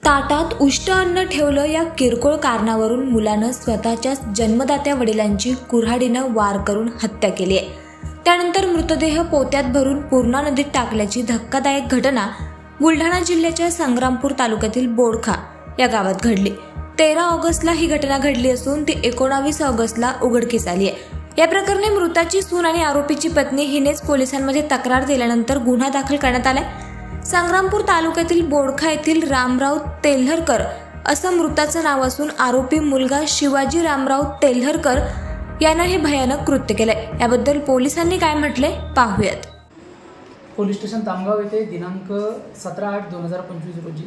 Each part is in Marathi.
ताटात उष्ट अन्न ठेवलं या किरकोळ कारणावरून मुलानं स्वतःच्याच जन्मदात्या वडिलांची कुऱ्हाडीनं वार करून हत्या केली आहे। त्यानंतर मृतदेह पोत्यात भरून पूर्णा नदीत टाकल्याची धक्कादायक घटना बुलढाणा जिल्ह्याच्या संग्रामपूर तालुक्यातील बोडखा या गावात घडली। 13 ऑगस्टला ही घटना घडली असून ती 19 ऑगस्टला उघडकीस आली आहे। या प्रकरणी मृताची सून आणि आरोपीची पत्नी हिनेच पोलिसांमध्ये तक्रार दिल्यानंतर गुन्हा दाखल करण्यात आलाय। संग्रामपूर तालुक्यातील बोडखा येथील रामराव तेल्हरकर असं मृताचं नाव असून आरोपी मुलगा शिवाजी रामराव तेल्हरकर यानं हे भयानक कृत्य केलंय। याबद्दल पोलिसांनी काय म्हटले पाहूयात। पोलीस स्टेशन तामगाव येथे दिनांक 17/8/2025 रोजी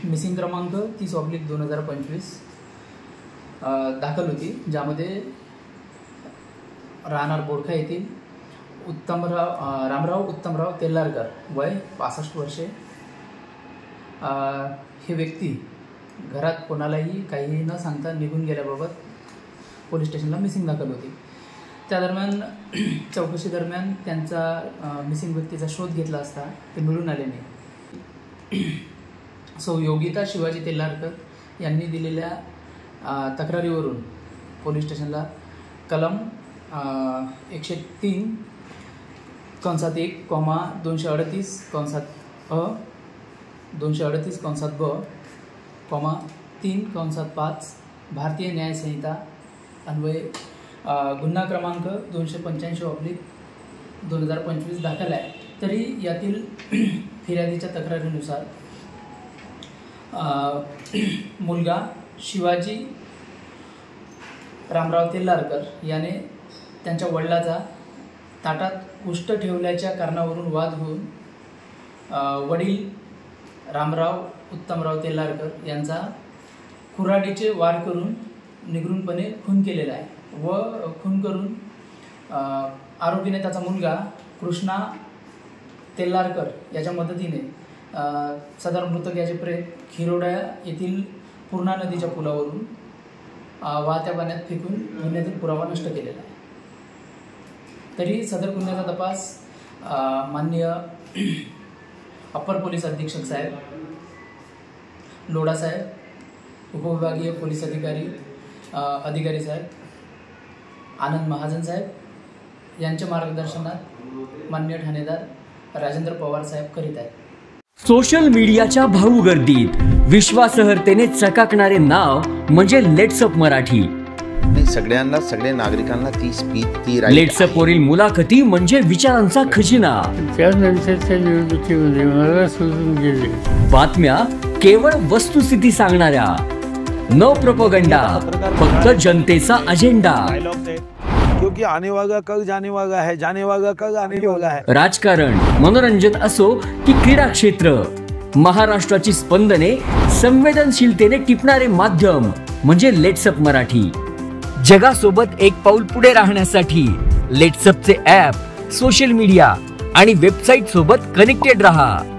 मिसिंग क्रमांक 30/2025 दाखल होती, ज्यामध्ये राहणार बोडखा येथील रामराव उत्तमराव तेल्हरकर वय 65 वर्षे हे व्यक्ती घरात कोणालाही काही न सांगता निघून गेल्याबाबत पोलीस स्टेशनला मिसिंग दाखल होती। त्या दरम्यान चौकशी दरम्यान त्यांचा मिसिंग व्यक्तीचा शोध घेतला असता ते मिळून आले नाही। सो योगिता शिवाजी तेल्हरकर यांनी दिलेल्या तक्रारीवरून पोलीस स्टेशनला कलम 103 कंसात 1 238 कंसात अ 238 कंसात ब 3 कंसात 5 भारतीय न्याय संहिता अन्वये गुन्हा क्रमांक 285/2025 दाखल आहे। तरी यातील फिर्यादीच्या तक्रारीनुसार मुलगा शिवाजी रामराव तेल्हरकर याने त्यांच्या वडिलाचा ताटात उष्ट ठेवल्याच्या कारणावरून वाद होऊन वडील रामराव उत्तमराव तेल्हरकर यांचा कुऱ्हाडीचे वार करून निगरूनपणे खून केलेला आहे व खून करून आरोपीने त्याचा मुलगा कृष्णा तेल्हरकर याच्या मदतीने सदर मृतक याचे प्रेत खिरोडा येथील पूर्णा नदीच्या पुलावरून वाहत्या पाण्यात फेकून गुन्ह्यातील पुरावा नष्ट केलेला आहे। तरी सदर गुन्ह्याचा तपास माननीय अप्पर पोलीस अधीक्षक साहेब लोढा साहेब, उपविभागीय पोलीस अधिकारी साहेब आनंद महाजन साहेब यांच्या मार्गदर्शनात माननीय ठाणेदार राजेंद्र पवार साहेब करीत आहेत। सोशल मीडियाच्या भाऊ गर्दीत विश्वासार्हतेने चकाकणारे नाव म्हणजे लेट्सअप मराठी। सगळ्यांना सगळ्या नागरिकांना ती स्पीच ती लेट्सअप वरील मुलाखती म्हणजे विचारांचा खजिना। त्यानंतरच्या निवडणुकीमध्ये मला सोडून गेले। बातम्या केवळ वस्तुस्थिती सांगणाऱ्या, नो प्रोपोगंडा, फक्त जनतेचा अजेंडा। क्योंकि आने वाला कल जाने वाला है, जाने वाला कल आने वाला है। राजकारण, मनोरंजन असो की क्रीडा क्षेत्र, महाराष्ट्राची स्पंदने संवेदनशीलतेने टिपणारे माध्यम म्हणजे लेट्सअप मराठी। जगासोबत एक पाऊल पुढे राहण्यासाठी लेट्सअपचे ॲप, सोशल मीडिया आणि वेबसाईट सोबत कनेक्टेड रहा।